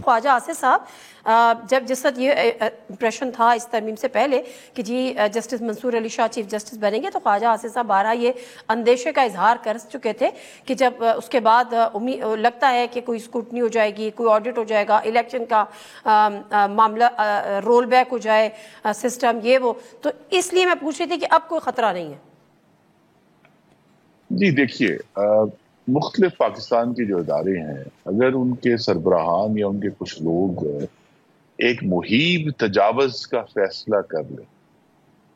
خواجہ آصف صاحب جب جس وقت یہ امپریشن تھا اس ترمیم سے پہلے کہ جی جسٹس منصور علی شاہ چیف جسٹس بنیں گے، تو خواجہ آصف صاحب بارہا یہ اندیشے کا اظہار کر چکے تھے کہ جب اس کے بعد لگتا ہے کہ کوئی اسکروٹنی ہو جائے گی، کوئی آڈٹ ہو جائے گا، الیکشن کا معاملہ رول بیک ہو جائے سسٹم، یہ وہ، تو اس لیے میں پوچھ رہی تھی کہ اب کوئی خطرہ نہیں ہے۔ جی دیکھیے، مختلف پاکستان کے جو ادارے ہیں، اگر ان کے سربراہان یا ان کے کچھ لوگ ایک مہیب تجاوز کا فیصلہ کر لیں،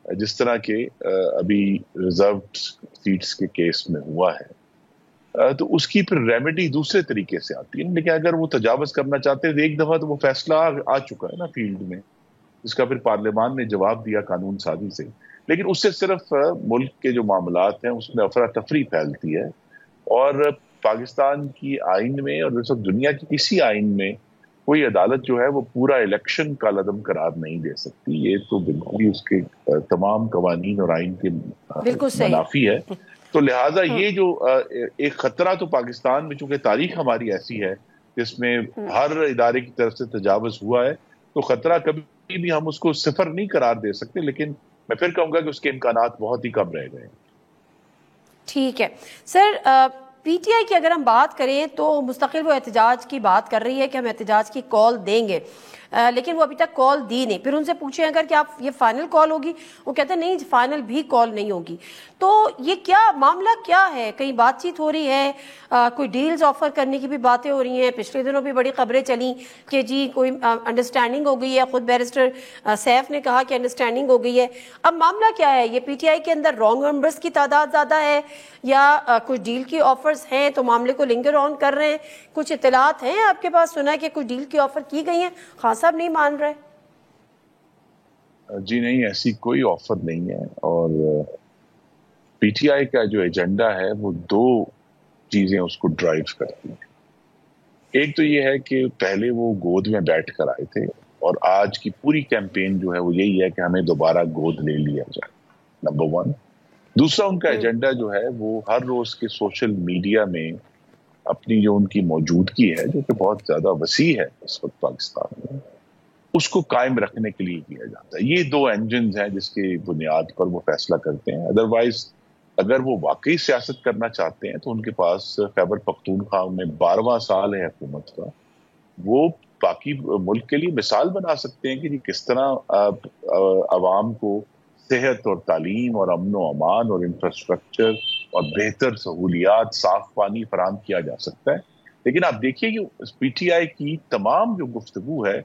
جس طرح کہ ابھی ریزروڈ سیٹس کے کیس میں ہوا ہے، تو اس کی پھر ریمیڈی دوسرے طریقے سے آتی ہے۔ لیکن اگر وہ تجاوز کرنا چاہتے ہیں تو ایک دفعہ تو وہ فیصلہ آ چکا ہے نا فیلڈ میں، جس کا پھر پارلیمان نے جواب دیا قانون سازی سے۔ لیکن اس سے صرف ملک کے جو معاملات ہیں اس میں افراتفری پھیلتی ہے، اور پاکستان کی آئین میں اور دنیا کی کسی آئین میں کوئی عدالت جو ہے وہ پورا الیکشن کا لدم قرار نہیں دے سکتی۔ یہ تو بالکل ہی اس کے تمام قوانین اور آئین کے منافی ہے۔ تو لہٰذا یہ جو ایک خطرہ تو پاکستان میں، چونکہ تاریخ ہماری ایسی ہے جس میں ہر ادارے کی طرف سے تجاوز ہوا ہے، تو خطرہ کبھی بھی ہم اس کو صفر نہیں قرار دے سکتے، لیکن میں پھر کہوں گا کہ اس کے امکانات بہت ہی کم رہ گئے۔ ٹھیک ہے سر، پی ٹی آئی کی اگر ہم بات کریں تو مستقل وہ احتجاج کی بات کر رہی ہے کہ ہم احتجاج کی کال دیں گے، لیکن وہ ابھی تک کال دی نہیں۔ پھر ان سے پوچھیں اگر کہ آپ یہ فائنل کال ہوگی، وہ کہتے ہیں نہیں فائنل بھی کال نہیں ہوگی۔ تو یہ کیا معاملہ کیا ہے؟ کہیں بات چیت ہو رہی ہے؟ کوئی ڈیلز آفر کرنے کی بھی باتیں ہو رہی ہیں؟ پچھلے دنوں بھی بڑی خبریں چلیں کہ جی کوئی انڈرسٹینڈنگ ہو گئی ہے، خود بیرسٹر سیف نے کہا کہ انڈرسٹینڈنگ ہو گئی ہے۔ اب معاملہ کیا ہے؟ یہ پی ٹی آئی کے اندر رانگ نمبرز کی تعداد زیادہ ہے یا کچھ ڈیل کی آفرز ہیں تو معاملے کو لنگر آن کر رہے ہیں؟ کچھ اطلاعات ہیں آپ کے پاس؟ سنا ہے کہ کچھ ڈیل کی آفر کی گئی ہیں، خان صاحب نہیں مان رہے؟ جی نہیں، ایسی کوئی آفر نہیں ہے، اور پی ٹی آئی کا جو ایجنڈا ہے وہ دو چیزیں اس کو ڈرائیو کرتی ہیں۔ ایک تو یہ ہے کہ پہلے وہ گود میں بیٹھ کر آئے تھے، اور آج کی پوری کیمپین جو ہے وہ یہی ہے کہ ہمیں دوبارہ گود لے لیا جائے، نمبر 1۔ دوسرا ان کا ایجنڈا جو ہے وہ ہر روز کے سوشل میڈیا میں اپنی جو ان کی موجودگی ہے، جو کہ بہت زیادہ وسیع ہے اس وقت پاکستان میں، اس کو قائم رکھنے کے لیے کیا جاتا ہے۔ یہ دو انجنز ہیں جس کی بنیاد پر وہ فیصلہ کرتے ہیں۔ ادروائز اگر وہ واقعی سیاست کرنا چاہتے ہیں تو ان کے پاس خیبر پختونخوا میں 12واں سال ہے حکومت کا، وہ باقی ملک کے لیے مثال بنا سکتے ہیں کہ کس طرح عوام کو صحت اور تعلیم اور امن و امان اور انفراسٹرکچر اور بہتر سہولیات، صاف پانی فراہم کیا جا سکتا ہے۔ لیکن آپ دیکھیے کہ پی ٹی آئی کی تمام جو گفتگو ہے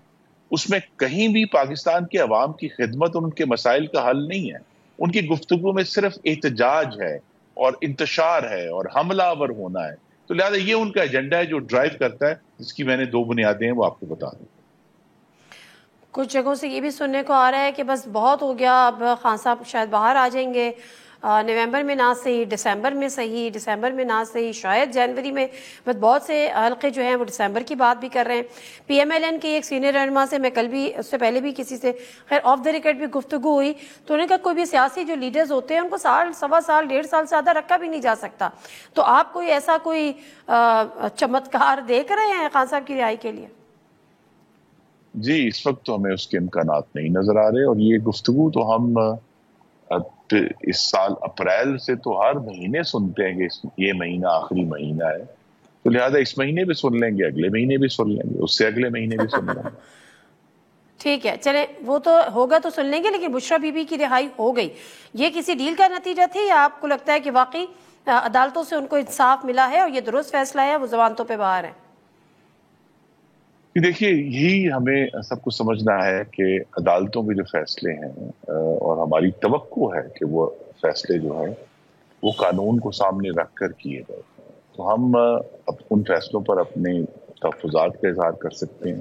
اس میں کہیں بھی پاکستان کے عوام کی خدمت اور ان کے مسائل کا حل نہیں ہے۔ ان کی گفتگو میں صرف احتجاج ہے اور انتشار ہے اور حملہ آور ہونا ہے۔ تو لہٰذا یہ ان کا ایجنڈا ہے جو ڈرائیو کرتا ہے، جس کی میں نے دو بنیادیں ہیں وہ آپ کو بتا دوں۔ کچھ جگہوں سے یہ بھی سننے کو آ رہا ہے کہ بس بہت ہو گیا، اب خان صاحب شاید باہر آ جائیں گے، نومبر میں نہ صحیح، دسمبر میں صحیح، دسمبر میں نہ صحیح، شاید جنوری میں، بس بہت سے حلقے جو ہیں وہ دسمبر کی بات بھی کر رہے ہیں۔ پی ایم ایل این کے ایک سینئر رہنما سے میں کل بھی، اس سے پہلے بھی کسی سے خیر آف دا ریکارڈ بھی گفتگو ہوئی، تو انہوں نے کہا کوئی بھی سیاسی جو لیڈرز ہوتے ہیں ان کو سال، سوا سال، 1.5 سال سے زیادہ رکھا بھی نہیں جا سکتا۔ تو آپ کوئی ایسا کوئی چمتکار دیکھ رہے ہیں خان صاحب کی رہائی کے لیے؟ جی اس وقت تو ہمیں اس کے امکانات نہیں نظر آ رہے، اور یہ گفتگو تو ہم اس سال اپریل سے تو ہر مہینے سنتے ہیں کہ یہ مہینہ آخری مہینہ ہے، تو لہٰذا اس مہینے بھی سن لیں گے، اگلے مہینے بھی سن لیں گے، اس سے اگلے مہینے بھی سن لیں گے۔ ٹھیک ہے چلیں، وہ تو ہوگا تو سن لیں گے، لیکن بشریٰ بی بی کی رہائی ہو گئی، یہ کسی ڈیل کا نتیجہ تھی یا آپ کو لگتا ہے کہ واقعی عدالتوں سے ان کو انصاف ملا ہے اور یہ درست فیصلہ ہے، وہ ضمانتوں پہ باہر ہیں؟ دیکھیے یہی ہمیں سب کو سمجھنا ہے کہ عدالتوں کے جو فیصلے ہیں، اور ہماری توقع ہے کہ وہ فیصلے جو ہیں وہ قانون کو سامنے رکھ کر کیے گئے، تو ہم ان فیصلوں پر اپنے تحفظات کا اظہار کر سکتے ہیں،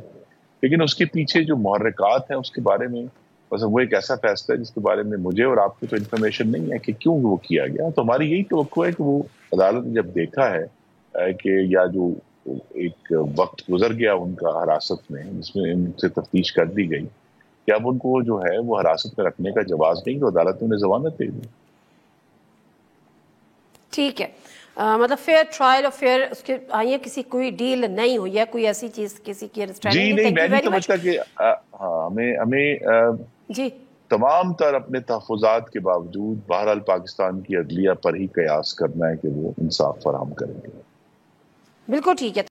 لیکن اس کے پیچھے جو محرکات ہیں اس کے بارے میں بس وہ ایک ایسا فیصلہ ہے جس کے بارے میں مجھے اور آپ کو تو انفارمیشن نہیں ہے کہ کیوں وہ کیا گیا۔ تو ہماری یہی توقع ہے کہ وہ عدالت نے جب دیکھا ہے کہ یا جو ایک وقت گزر گیا ان کا حراست میں، جس میں ان سے تفتیش کر دی گئی کہ اب ان کو جو ہے وہ حراست میں رکھنے کا جواز نہیں، تو عدالت نے ضمانت دے دی۔ ٹھیک ہے، مطلب فیئر ٹرائل اور فیئر اس کے آئیے کسی کوئی ڈیل نہیں ہوئی ہے, کوئی ایسی چیز کسی کی جی نہیں, میں نہیں سمجھتا کہ ہمیں جی تمام تر اپنے تحفظات کے باوجود بہرحال پاکستان کی عدلیہ پر ہی قیاس کرنا ہے کہ وہ انصاف فراہم کریں گے. بالکل ٹھیک ہے.